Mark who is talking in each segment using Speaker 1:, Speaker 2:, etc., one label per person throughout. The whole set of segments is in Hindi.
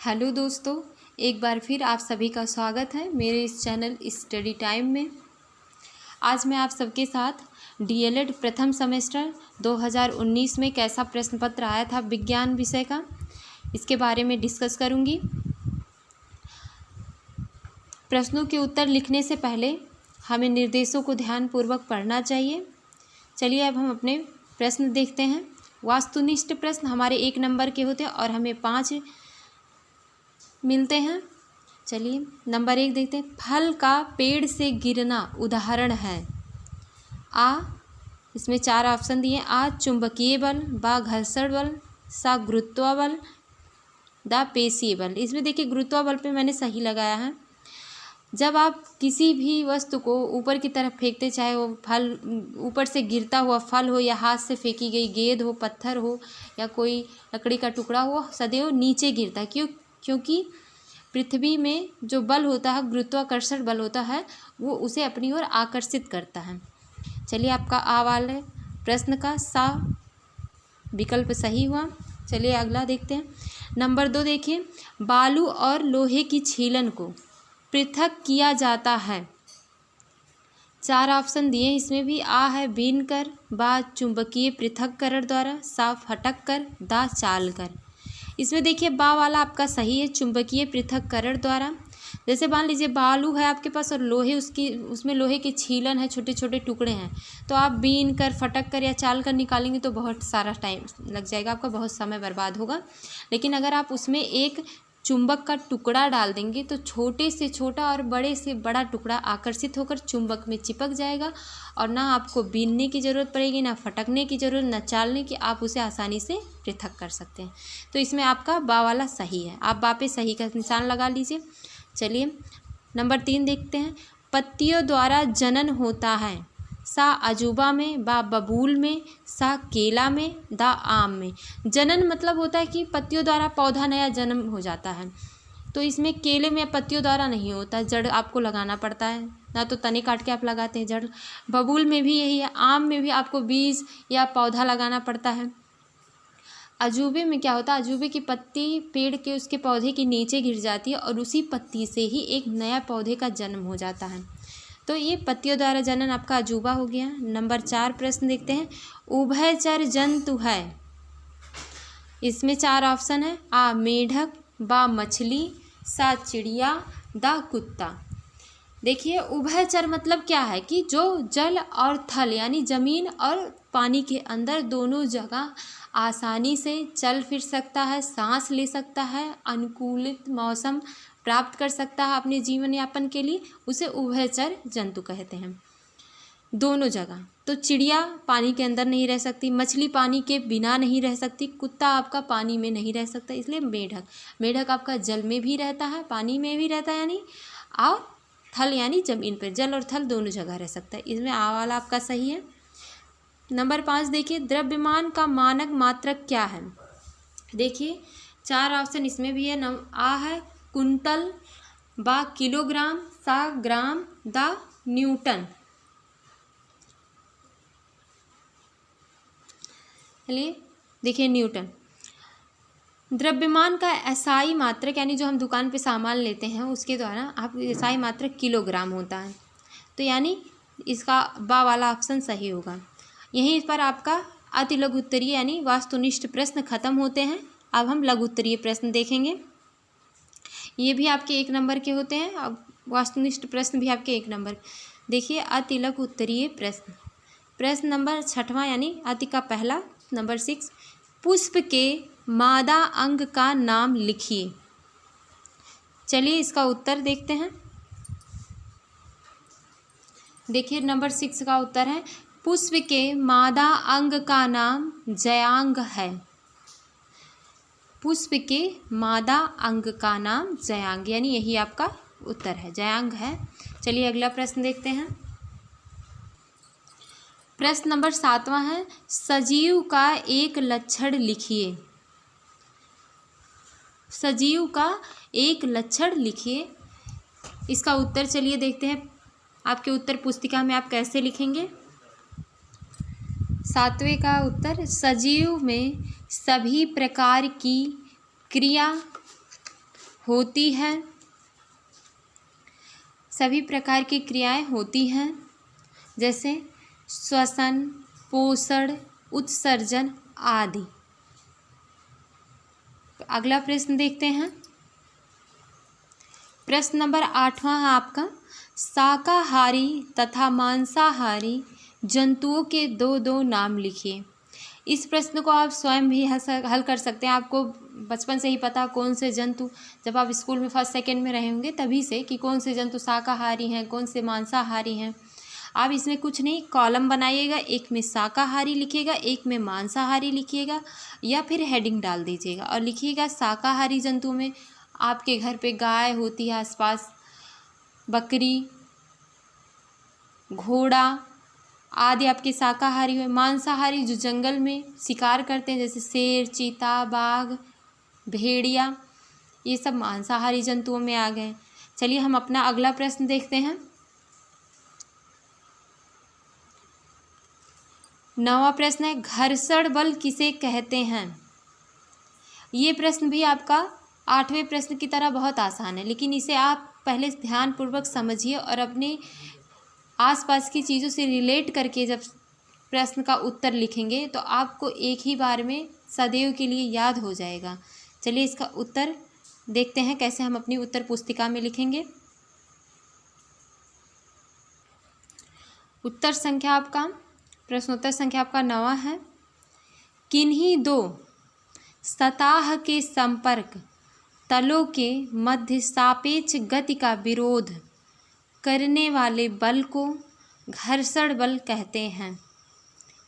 Speaker 1: हेलो दोस्तों, एक बार फिर आप सभी का स्वागत है मेरे इस चैनल स्टडी टाइम में। आज मैं आप सबके साथ डीएलएड प्रथम सेमेस्टर 2019 में कैसा प्रश्न पत्र आया था विज्ञान विषय का, इसके बारे में डिस्कस करूंगी। प्रश्नों के उत्तर लिखने से पहले हमें निर्देशों को ध्यानपूर्वक पढ़ना चाहिए। चलिए अब हम अपने प्रश्न देखते हैं। वास्तुनिष्ठ प्रश्न हमारे 1 नंबर के होते हैं और हमें 5 मिलते हैं। चलिए नंबर 1 देखते हैं। फल का पेड़ से गिरना उदाहरण है। आ, इसमें 4 ऑप्शन दिए। आ चुंबकीय बल, बा घर्षण बल, सा गुरुत्व बल, दा पेशीय बल। इसमें देखिए गुरुत्व बल पे मैंने सही लगाया है। जब आप किसी भी वस्तु को ऊपर की तरफ फेंकते, चाहे वो फल ऊपर से गिरता हुआ फल हो या हाथ से फेंकी गई गेंद हो, पत्थर हो या कोई लकड़ी का टुकड़ा हो, सदैव नीचे गिरता है। क्योंकि पृथ्वी में जो बल होता है, गुरुत्वाकर्षण बल होता है, वो उसे अपनी ओर आकर्षित करता है। चलिए आपका आ वाले प्रश्न का सा विकल्प सही हुआ। चलिए अगला देखते हैं। नंबर 2 देखिए। बालू और लोहे की छीलन को पृथक किया जाता है। 4 ऑप्शन दिए, इसमें भी आ है बीन कर, बा चुंबकीय पृथक्करण द्वारा, सा फटक कर, दा चाल कर। इसमें देखिए बा वाला आपका सही है, चुंबकीय पृथक्करण द्वारा। जैसे मान लीजिए बालू है आपके पास और लोहे उसमें लोहे की छीलन है, छोटे छोटे टुकड़े हैं, तो आप बीन कर, फटक कर या चाल कर निकालेंगे तो बहुत सारा टाइम लग जाएगा, आपका बहुत समय बर्बाद होगा। लेकिन अगर आप उसमें एक चुंबक का टुकड़ा डाल देंगे तो छोटे से छोटा और बड़े से बड़ा टुकड़ा आकर्षित होकर चुंबक में चिपक जाएगा और ना आपको बीनने की ज़रूरत पड़ेगी, ना फटकने की ज़रूरत, ना चालने की। आप उसे आसानी से पृथक कर सकते हैं। तो इसमें आपका बा वाला सही है। आप बा पे सही का निशान लगा लीजिए। चलिए नंबर 3 देखते हैं। पत्तियों द्वारा जनन होता है। सा अजूबा में, बा बबूल में, सा केला में, दा आम में। जनन मतलब होता है कि पत्तियों द्वारा पौधा नया जन्म हो जाता है। तो इसमें केले में पत्तियों द्वारा नहीं होता, जड़ आपको लगाना पड़ता है, ना तो तने काट के आप लगाते हैं जड़। बबूल में भी यही है। आम में भी आपको बीज या पौधा लगाना पड़ता है। अजूबे में क्या होता है, अजूबे की पत्ती पेड़ के उसके पौधे के नीचे गिर जाती है और उसी पत्ती से ही एक नया पौधे का जन्म हो जाता है। तो ये पत्तियों द्वारा जनन आपका अजूबा हो गया। नंबर 4 प्रश्न देखते हैं। उभयचर जंतु है। इसमें 4 ऑप्शन है। आ मेढक, बा मछली, सा चिड़िया, दा कुत्ता। देखिए उभयचर मतलब क्या है कि जो जल और थल यानी ज़मीन और पानी के अंदर दोनों जगह आसानी से चल फिर सकता है, सांस ले सकता है, अनुकूलित मौसम प्राप्त कर सकता है अपने जीवन यापन के लिए, उसे उभयचर जंतु कहते हैं। दोनों जगह। तो चिड़िया पानी के अंदर नहीं रह सकती, मछली पानी के बिना नहीं रह सकती, कुत्ता आपका पानी में नहीं रह सकता, इसलिए मेढक आपका जल में भी रहता है, पानी में भी रहता है यानी, और थल यानी ज़मीन पर, जल और थल दोनों जगह रह सकता है। इसमें आ वाला आपका सही है। नंबर 5 देखिए। द्रव्यमान का मानक मात्रक क्या है। देखिए 4 ऑप्शन इसमें भी है। आ है कुंतल, बा किलोग्राम, सा ग्राम, दा न्यूटन। चलिए देखिए न्यूटन। द्रव्यमान का एसआई मात्रक यानी जो हम दुकान पे सामान लेते हैं उसके द्वारा आप एसआई मात्रक किलोग्राम होता है। तो यानी इसका बा वाला ऑप्शन सही होगा। यहीं पर आपका अति लघु उत्तरीय यानी वास्तुनिष्ठ प्रश्न खत्म होते हैं। अब हम लघु उत्तरीय प्रश्न देखेंगे। ये भी आपके 1 नंबर के होते हैं। अब वास्तुनिष्ठ प्रश्न भी आपके 1 नंबर। देखिए अति लघु उत्तरीय प्रश्न। प्रश्न नंबर 6वां यानी अति का पहला, नंबर 6। पुष्प के मादा अंग का नाम लिखिए। चलिए इसका उत्तर देखते हैं। देखिए नंबर 6 का उत्तर है पुष्प के मादा अंग का नाम जयांग है। पुष्प के मादा अंग का नाम जयांग, यानी यही आपका उत्तर है, जयांग है। चलिए अगला प्रश्न देखते हैं। प्रश्न नंबर 7वां है। सजीव का एक लक्षण लिखिए। सजीव का एक लक्षण लिखिए। इसका उत्तर चलिए देखते हैं। आपके उत्तर पुस्तिका में आप कैसे लिखेंगे। 7वें का उत्तर। सजीव में सभी प्रकार की क्रिया होती है। सभी प्रकार की क्रियाएं होती हैं, जैसे श्वसन, पोषण, उत्सर्जन आदि। अगला प्रश्न देखते हैं। प्रश्न नंबर 8वां है आपका, शाकाहारी तथा मांसाहारी जंतुओं के दो दो नाम लिखिए। इस प्रश्न को आप स्वयं भी हल कर सकते हैं। आपको बचपन से ही पता कौन से जंतु, जब आप स्कूल में फर्स्ट सेकंड में रहे होंगे तभी से, कि कौन से जंतु शाकाहारी हैं, कौन से मांसाहारी हैं। आप इसमें कुछ नहीं, कॉलम बनाइएगा, एक में शाकाहारी लिखिएगा, एक में मांसाहारी लिखिएगा, या फिर हेडिंग डाल दीजिएगा और लिखिएगा शाकाहारी जंतु में आपके घर पे गाय होती है, आसपास बकरी, घोड़ा आदि आपके शाकाहारी हुए। मांसाहारी जो जंगल में शिकार करते हैं, जैसे शेर, चीता, बाघ, भेड़िया, ये सब मांसाहारी जंतुओं में आ गए। चलिए हम अपना अगला प्रश्न देखते हैं। 9वां प्रश्न है, घर्षण बल किसे कहते हैं। ये प्रश्न भी आपका 8वें प्रश्न की तरह बहुत आसान है, लेकिन इसे आप पहले ध्यानपूर्वक समझिए और अपने आसपास की चीज़ों से रिलेट करके जब प्रश्न का उत्तर लिखेंगे तो आपको एक ही बार में सदैव के लिए याद हो जाएगा। चलिए इसका उत्तर देखते हैं कैसे हम अपनी उत्तर पुस्तिका में लिखेंगे। उत्तर संख्या आपका, प्रश्नोत्तर संख्या आपका 9वां है, किन्हीं दो सतह के संपर्क तलों के मध्य सापेक्ष गति का विरोध करने वाले बल को घर्षण बल कहते हैं।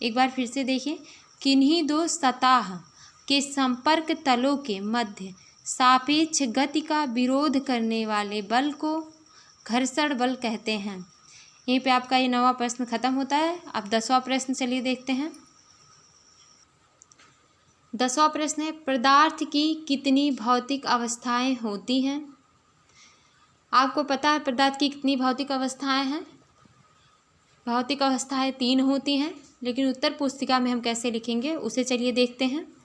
Speaker 1: एक बार फिर से देखिए, किन्हीं दो सतह के संपर्क तलों के मध्य सापेक्ष गति का विरोध करने वाले बल को घर्षण बल कहते हैं। यहीं पे आपका ये 9वां प्रश्न खत्म होता है। अब 10वां प्रश्न चलिए देखते हैं। 10वां प्रश्न है, पदार्थ की कितनी भौतिक अवस्थाएं होती हैं। आपको पता है पदार्थ की कितनी भौतिक अवस्थाएं हैं। भौतिक अवस्थाएं 3 होती हैं, लेकिन उत्तर पुस्तिका में हम कैसे लिखेंगे उसे चलिए देखते हैं।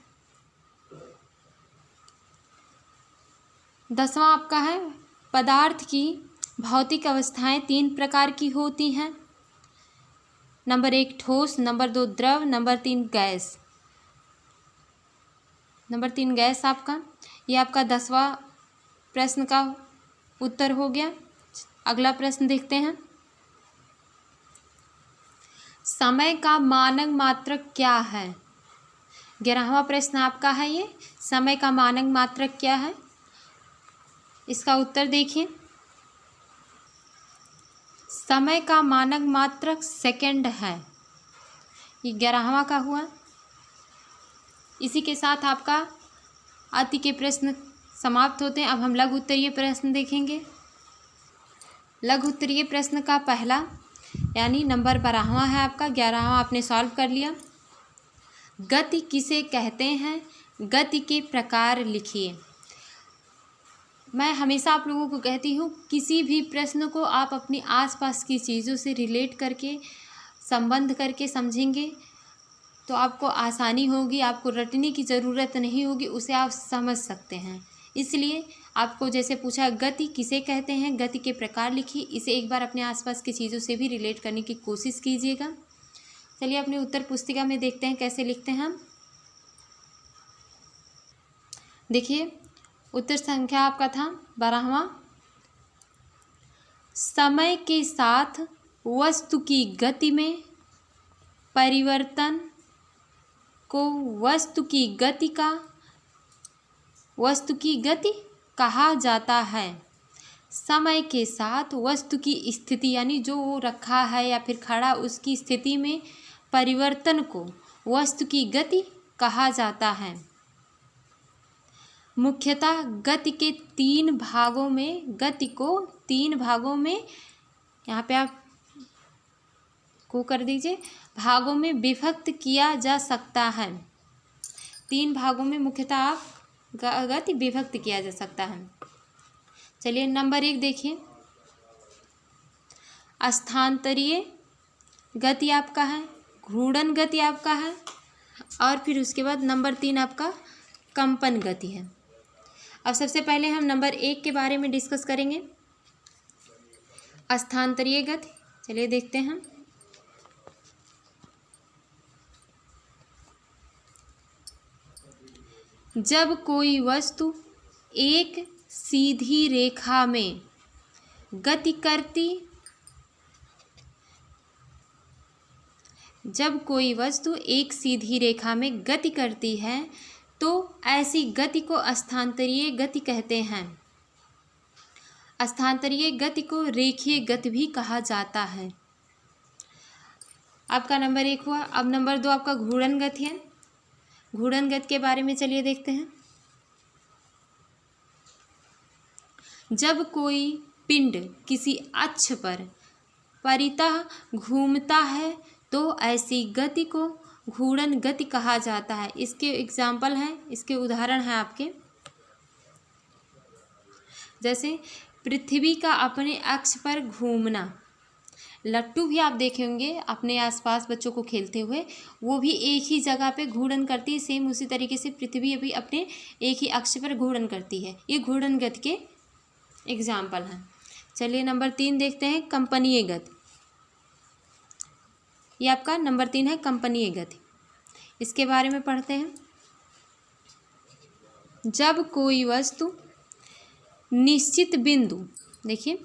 Speaker 1: 10वां आपका है, पदार्थ की भौतिक अवस्थाएं 3 प्रकार की होती हैं। नंबर 1 ठोस, नंबर 2 द्रव, नंबर 3 गैस। नंबर 3 गैस आपका, ये आपका 10वां प्रश्न का उत्तर हो गया। अगला प्रश्न देखते हैं। समय का मानक मात्रक क्या है। 11वां प्रश्न आपका है ये, समय का मानक मात्रक क्या है। इसका उत्तर देखिए, समय का मानक मात्रक सेकंड है। ये 11वां का हुआ। इसी के साथ आपका अति के प्रश्न समाप्त होते हैं। अब हम लघु उत्तरीय प्रश्न देखेंगे। लघु उत्तरीय प्रश्न का पहला यानी नंबर 12वां है आपका, 11वां आपने सॉल्व कर लिया। गति किसे कहते हैं, गति के प्रकार लिखिए। मैं हमेशा आप लोगों को कहती हूँ, किसी भी प्रश्न को आप अपनी आसपास की चीज़ों से रिलेट करके, संबंध करके समझेंगे तो आपको आसानी होगी, आपको रटने की ज़रूरत नहीं होगी, उसे आप समझ सकते हैं। इसलिए आपको जैसे पूछा गति किसे कहते हैं, गति के प्रकार लिखिए। इसे एक बार अपने आसपास की चीज़ों से भी रिलेट करने की कोशिश कीजिएगा। चलिए अपनी उत्तर पुस्तिका में देखते हैं कैसे लिखते हैं हम। देखिए उत्तर संख्या आपका था 12वां, समय के साथ वस्तु की गति में परिवर्तन को वस्तु की गति कहा जाता है। समय के साथ वस्तु की स्थिति यानी जो वो रखा है या फिर खड़ा, उसकी स्थिति में परिवर्तन को वस्तु की गति कहा जाता है। मुख्यतः गति के 3 भागों में, गति को 3 भागों में, यहाँ पे आप को कर दीजिए, भागों में विभक्त किया जा सकता है। 3 भागों में मुख्यतः आप गति विभक्त किया जा सकता है। चलिए नंबर 1 देखिए, स्थानांतरीय गति आपका है, घूर्णन गति आपका है, और फिर उसके बाद नंबर 3 आपका कंपन गति है। अब सबसे पहले हम नंबर 1 के बारे में डिस्कस करेंगे, स्थानांतरीय गति। चलिए देखते हैं। जब कोई वस्तु एक सीधी रेखा में गति करती है तो ऐसी गति को स्थानांतरीय गति कहते हैं। स्थानांतरीय गति को रेखीय गति भी कहा जाता है। आपका नंबर 1 हुआ। अब नंबर 2 आपका घूर्णन गति है। घूर्णन गति के बारे में चलिए देखते हैं। जब कोई पिंड किसी अक्ष पर परितः घूमता है तो ऐसी गति को घूर्णन गति कहा जाता है। इसके एग्जाम्पल हैं, इसके उदाहरण हैं आपके, जैसे पृथ्वी का अपने अक्ष पर घूमना। लट्टू भी आप देखे होंगे अपने आसपास बच्चों को खेलते हुए, वो भी एक ही जगह पे घूर्णन करती है। सेम उसी तरीके से पृथ्वी भी अपने एक ही अक्ष पर घूर्णन करती है। ये घूर्णन गति के एग्जाम्पल हैं। चलिए नंबर 3 देखते हैं, कंपनीय गति। ये आपका नंबर 3 है, कंपनीय गति। इसके बारे में पढ़ते हैं। जब कोई वस्तु निश्चित बिंदु, देखिए,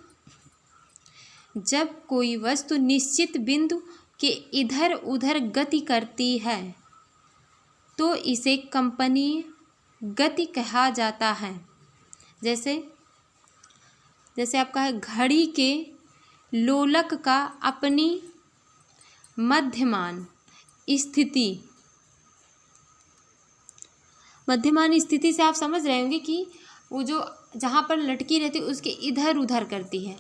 Speaker 1: जब कोई वस्तु निश्चित बिंदु के इधर उधर गति करती है तो इसे कंपनीय गति कहा जाता है। जैसे आपका है, घड़ी के लोलक का अपनी मध्यमान स्थिति से आप समझ रहे होंगे कि वो जो जहाँ पर लटकी रहती है उसके इधर उधर करती है।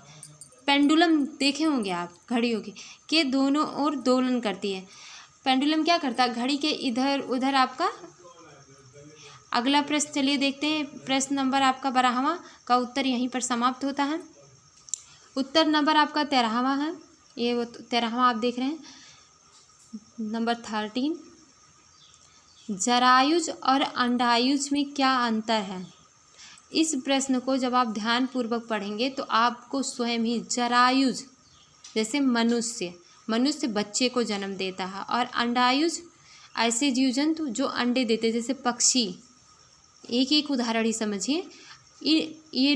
Speaker 1: पेंडुलम देखे होंगे आप, घड़ियों के दोनों ओर दोलन करती है। पेंडुलम क्या करता है, घड़ी के इधर उधर। आपका अगला प्रश्न चलिए देखते हैं। प्रश्न नंबर आपका 12वां का उत्तर यहीं पर समाप्त होता है। उत्तर नंबर आपका 13वां है। ये वो 13वां आप देख रहे हैं। नंबर 13, जरायुज और अंडायुज में क्या अंतर है? इस प्रश्न को जब आप ध्यानपूर्वक पढ़ेंगे तो आपको स्वयं ही जरायुज, जैसे मनुष्य बच्चे को जन्म देता है, और अंडायुज ऐसे जीव जंतु जो अंडे देते हैं, जैसे पक्षी। एक उदाहरण ही समझिए। ये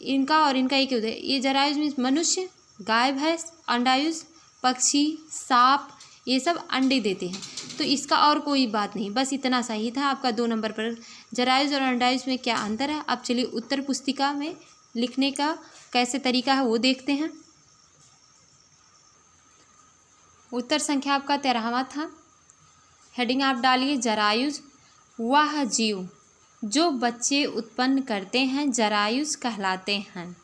Speaker 1: इनका और इनका एक उदाहरण। ये जरायुज में मनुष्य, गाय भैंस, अंडायुज पक्षी, सांप, ये सब अंडे देते हैं। तो इसका और कोई बात नहीं, बस इतना सही था आपका 2 नंबर पर। जरायुज और अंडायुज में क्या अंतर है? अब चलिए उत्तर पुस्तिका में लिखने का कैसे तरीका है वो देखते हैं। उत्तर संख्या आपका 13वां था। हेडिंग आप डालिए जरायुज। वह जीव जो बच्चे उत्पन्न करते हैं जरायुज कहलाते हैं,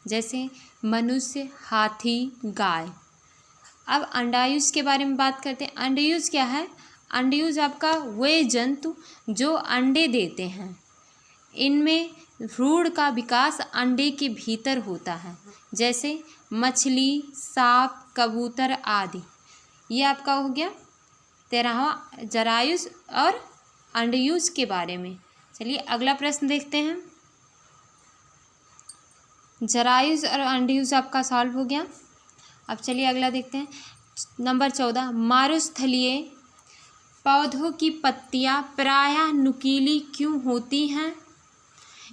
Speaker 1: जैसे मनुष्य, हाथी, गाय। अब अंडायुज के बारे में बात करते हैं। अंडायुज क्या है? अंडायुज आपका वे जंतु जो अंडे देते हैं। इनमें भ्रूण का विकास अंडे के भीतर होता है, जैसे मछली, सांप, कबूतर आदि। ये आपका हो गया 13वां जरायुज और अंडायुज के बारे में। चलिए अगला प्रश्न देखते हैं। जरायुज और अंडायुज आपका सॉल्व हो गया। अब चलिए अगला देखते हैं। नंबर 14, मरुस्थलीय पौधों की पत्तियां प्रायः नुकीली क्यों होती हैं?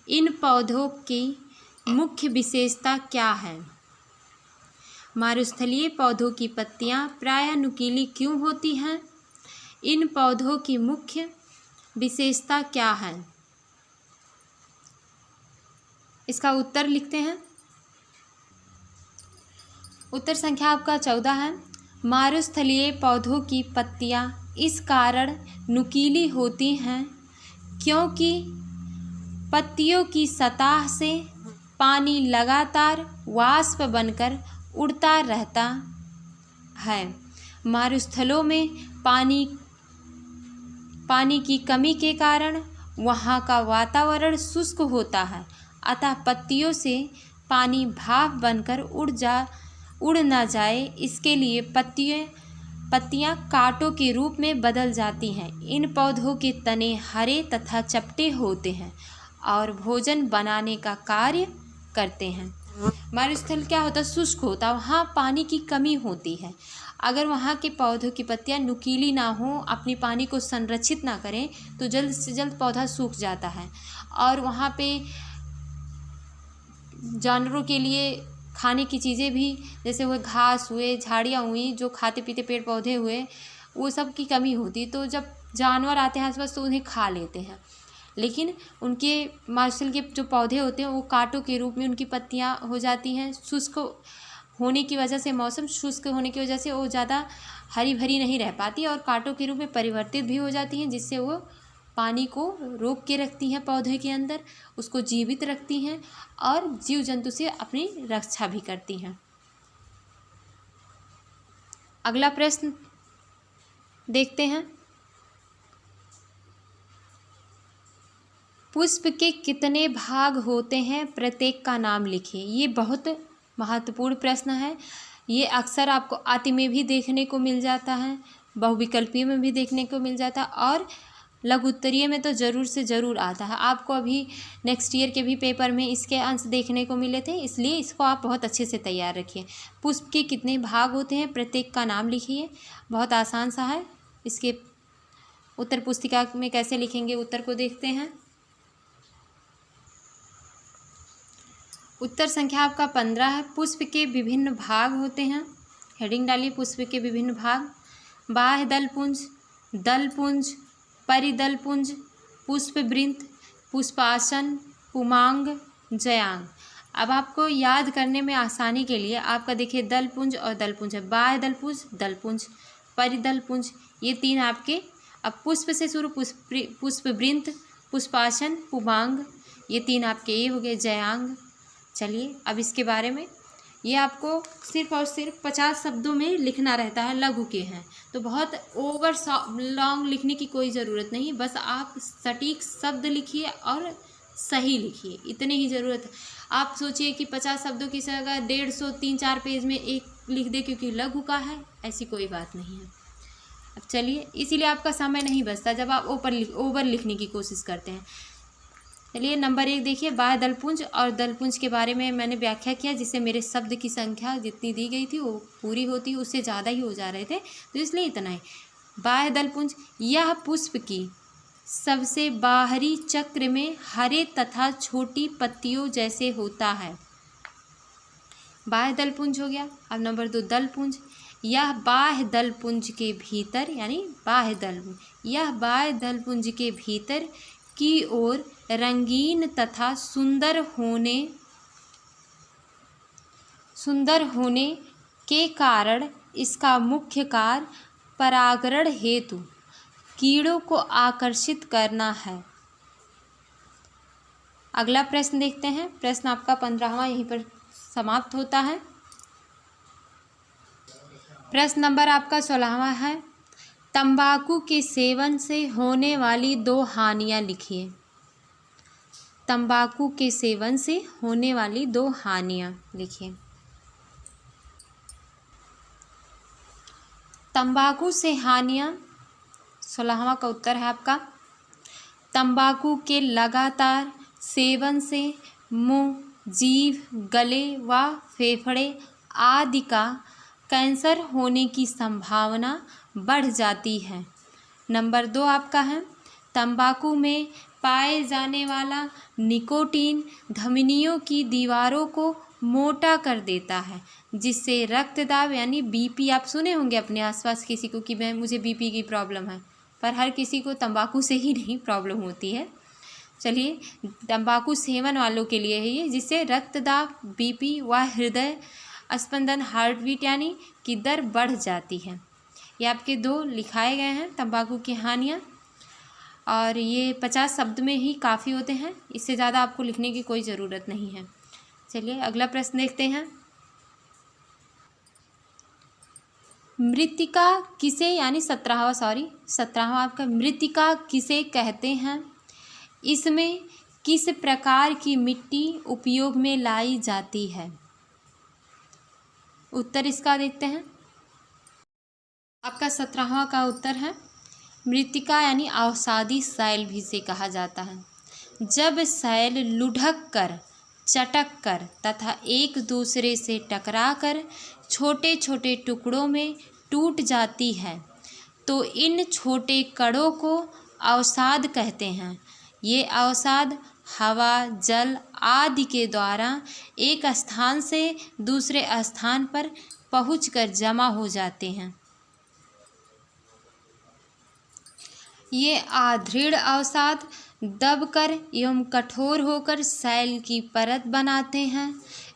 Speaker 1: इन पौधों की मुख्य विशेषता क्या है? मरुस्थलीय पौधों की पत्तियां प्रायः नुकीली क्यों होती हैं? इन पौधों की मुख्य विशेषता क्या है? इसका उत्तर लिखते हैं। उत्तर संख्या आपका 14 है। मरुस्थलीय पौधों की पत्तियां इस कारण नुकीली होती हैं क्योंकि पत्तियों की सतह से पानी लगातार वाष्प बनकर उड़ता रहता है। मरुस्थलों में पानी की कमी के कारण वहाँ का वातावरण शुष्क होता है, अतः पत्तियों से पानी भाप बनकर उड़ ना जाए, इसके लिए पत्तियां कांटों के रूप में बदल जाती हैं। इन पौधों के तने हरे तथा चपटे होते हैं और भोजन बनाने का कार्य करते हैं। मरुस्थल क्या होता है? शुष्क होता है, वहाँ पानी की कमी होती है। अगर वहाँ के पौधों की पत्तियाँ नुकीली ना हो, अपनी पानी को संरक्षित ना करें, तो जल्द से जल्द पौधा सूख जाता है। और वहाँ पे जानवरों के लिए खाने की चीज़ें भी, जैसे वो घास हुए, झाड़ियाँ हुई, जो खाते पीते पेड़ पौधे हुए, वो सब की कमी होती। तो जब जानवर आते हैं आसपास तो उन्हें खा लेते हैं। लेकिन उनके मरुस्थल के जो पौधे होते हैं वो कांटों के रूप में उनकी पत्तियां हो जाती हैं। शुष्क होने की वजह से, मौसम शुष्क होने की वजह से वो ज़्यादा हरी भरी नहीं रह पाती और कांटों के रूप में परिवर्तित भी हो जाती हैं, जिससे वो पानी को रोक के रखती हैं पौधे के अंदर, उसको जीवित रखती हैं और जीव जंतु से अपनी रक्षा भी करती हैं। अगला प्रश्न देखते हैं। पुष्प के कितने भाग होते हैं? प्रत्येक का नाम लिखिए। ये बहुत महत्वपूर्ण प्रश्न है। ये अक्सर आपको आति में भी देखने को मिल जाता है, बहुविकल्पीय में भी देखने को मिल जाता है और लघु उत्तरीय में तो ज़रूर से ज़रूर आता है। आपको अभी नेक्स्ट ईयर के भी पेपर में इसके अंश देखने को मिले थे, इसलिए इसको आप बहुत अच्छे से तैयार रखिए। पुष्प के कितने भाग होते हैं? प्रत्येक का नाम लिखिए। बहुत आसान सा है। इसके उत्तर पुस्तिका में कैसे लिखेंगे, उत्तर को देखते हैं। उत्तर संख्या आपका 15 है। पुष्प के विभिन्न भाग होते हैं। हेडिंग डालिए, पुष्प के विभिन्न भाग। बाह्य दलपुंज, दलपुंज, परिदलपुंज, पुष्पवृंत, पुष्पासन, पुमांग, जयांग। अब आपको याद करने में आसानी के लिए आपका देखिए दलपुंज और दलपुंज है। बाह्य दलपुंज, दलपुंज, परिदलपुंज, ये तीन आपके। अब पुष्प से शुरू, पुष्पवृंत, पुष्पासन, पुमांग, ये तीन आपके ये हो गए जयांग। चलिए अब इसके बारे में, ये आपको सिर्फ और सिर्फ 50 शब्दों में लिखना रहता है, लघु के हैं तो बहुत ओवर लॉन्ग लिखने की कोई ज़रूरत नहीं। बस आप सटीक शब्द लिखिए और सही लिखिए, इतनी ही ज़रूरत है। आप सोचिए कि 50 शब्दों की जगह 150 3-4 पेज में एक लिख दे क्योंकि लघु का है, ऐसी कोई बात नहीं है। अब चलिए, इसीलिए आपका समय नहीं बचता जब आप ओवर लिखने की कोशिश करते हैं। चलिए नंबर 1 देखिए, बाह्य दलपुंज और दलपुंज के बारे में मैंने व्याख्या किया, जिससे मेरे शब्द की संख्या जितनी दी गई थी वो पूरी होती, उससे ज़्यादा ही हो जा रहे थे, तो इसलिए इतना ही। बाह्य दलपुंज, यह पुष्प की सबसे बाहरी चक्र में हरे तथा छोटी पत्तियों जैसे होता है। बाह्य दलपुंज हो गया। अब नंबर 2 दलपुंज, यह बाह्य दलपुंज के भीतर, यानी बाह्य दलपुंज, यह बाह्य दलपुंज के भीतर की ओर रंगीन तथा सुंदर होने के कारण इसका मुख्य कार्य परागण हेतु कीड़ों को आकर्षित करना है। अगला प्रश्न देखते हैं। प्रश्न आपका 15वां यहीं पर समाप्त होता है। प्रश्न नंबर आपका 16वां है। तंबाकू के सेवन से होने वाली 2 हानियां लिखिए। तंबाकू के सेवन से होने वाली 2 हानियां लिखिए। तंबाकू से हानियां, 16वां का उत्तर है आपका। तंबाकू के लगातार सेवन से मुंह, जीभ, गले व फेफड़े आदि का कैंसर होने की संभावना बढ़ जाती है। नंबर 2 आपका है, तंबाकू में पाए जाने वाला निकोटीन धमनियों की दीवारों को मोटा कर देता है, जिससे रक्तदाब यानी बीपी, आप सुने होंगे अपने आसपास किसी को कि मुझे बीपी की प्रॉब्लम है, पर हर किसी को तंबाकू से ही नहीं प्रॉब्लम होती है। चलिए, तंबाकू सेवन वालों के लिए है ये, जिससे रक्तदाब, बीपी व हृदय स्पंदन, हार्ट बीट यानी कि दर बढ़ जाती है। ये आपके 2 लिखाए गए हैं तंबाकू की हानियाँ, और ये 50 शब्द में ही काफ़ी होते हैं, इससे ज़्यादा आपको लिखने की कोई ज़रूरत नहीं है। चलिए अगला प्रश्न देखते हैं। मृत्तिका किसे, यानी 17वां आपका, मृत्तिका किसे कहते हैं? इसमें किस प्रकार की मिट्टी उपयोग में लाई जाती है? उत्तर इसका देखते हैं। आपका 17वां का उत्तर है मृत्तिका, यानी अवसादी सैल भी से कहा जाता है। जब सैल लुढ़क कर, चटक कर तथा एक दूसरे से टकराकर छोटे छोटे टुकड़ों में टूट जाती है तो इन छोटे कणों को अवसाद कहते हैं। ये अवसाद हवा, जल आदि के द्वारा एक स्थान से दूसरे स्थान पर पहुंचकर जमा हो जाते हैं। ये अदृढ़ अवसाद दबकर एवं कठोर होकर सैल की परत बनाते हैं।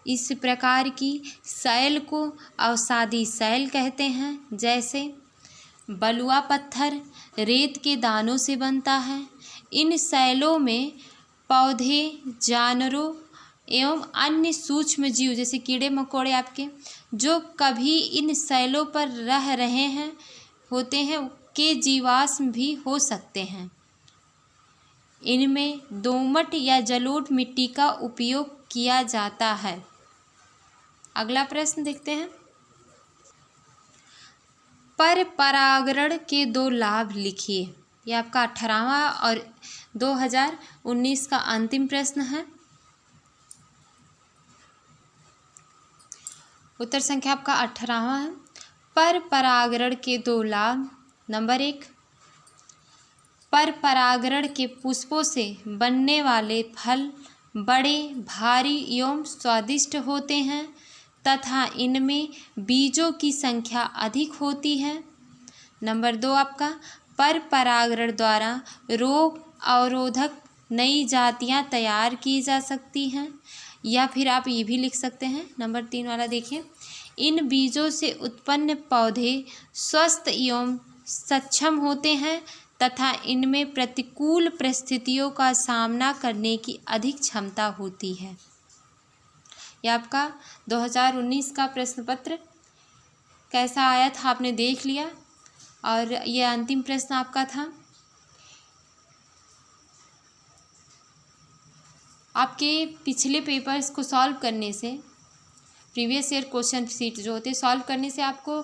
Speaker 1: इस प्रकार की सैल को अवसादी सैल कहते हैं। जैसे बलुआ पत्थर रेत के दानों से बनता है। इन सैलों में पौधे, जानवरों एवं अन्य सूक्ष्म जीव जैसे कीड़े मकोड़े आपके जो कभी इन सैलों पर रह रहे हैं होते हैं के जीवाश्म भी हो सकते हैं। इनमें दोमट या जलोढ़ मिट्टी का उपयोग किया जाता है। अगला प्रश्न देखते हैं। पर परागण के 2 लाभ लिखिए। यह आपका 18वां और 2019 का अंतिम प्रश्न है। उत्तर संख्या आपका 18वां है। पर परागण के 2 लाभ। नंबर 1, पर परागण के पुष्पों से बनने वाले फल बड़े, भारी एवं स्वादिष्ट होते हैं तथा इनमें बीजों की संख्या अधिक होती है। नंबर 2 आपका, पर परागण द्वारा रोग अवरोधक नई जातियां तैयार की जा सकती हैं। या फिर आप ये भी लिख सकते हैं, नंबर 3 वाला देखिए, इन बीजों से उत्पन्न पौधे स्वस्थ एवं सक्षम होते हैं तथा इनमें प्रतिकूल परिस्थितियों का सामना करने की अधिक क्षमता होती है। यह आपका 2019 का प्रश्न पत्र कैसा आया था आपने देख लिया और यह अंतिम प्रश्न आपका था। आपके पिछले पेपर्स को सॉल्व करने से, प्रीवियस ईयर क्वेश्चन शीट जो होते हैं सॉल्व करने से आपको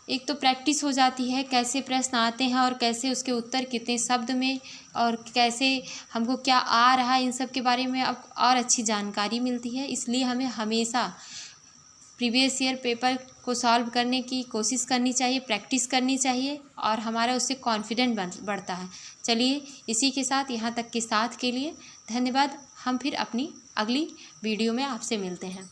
Speaker 1: एक तो प्रैक्टिस हो जाती है कैसे प्रश्न आते हैं और कैसे उसके उत्तर कितने शब्द में और कैसे हमको क्या आ रहा है, इन सब के बारे में अब और अच्छी जानकारी मिलती है। इसलिए हमें हमेशा प्रीवियस ईयर पेपर को सॉल्व करने की कोशिश करनी चाहिए, प्रैक्टिस करनी चाहिए और हमारा उससे कॉन्फिडेंट बढ़ता है। चलिए इसी के साथ यहाँ तक के साथ के लिए धन्यवाद। हम फिर अपनी अगली वीडियो में आपसे मिलते हैं।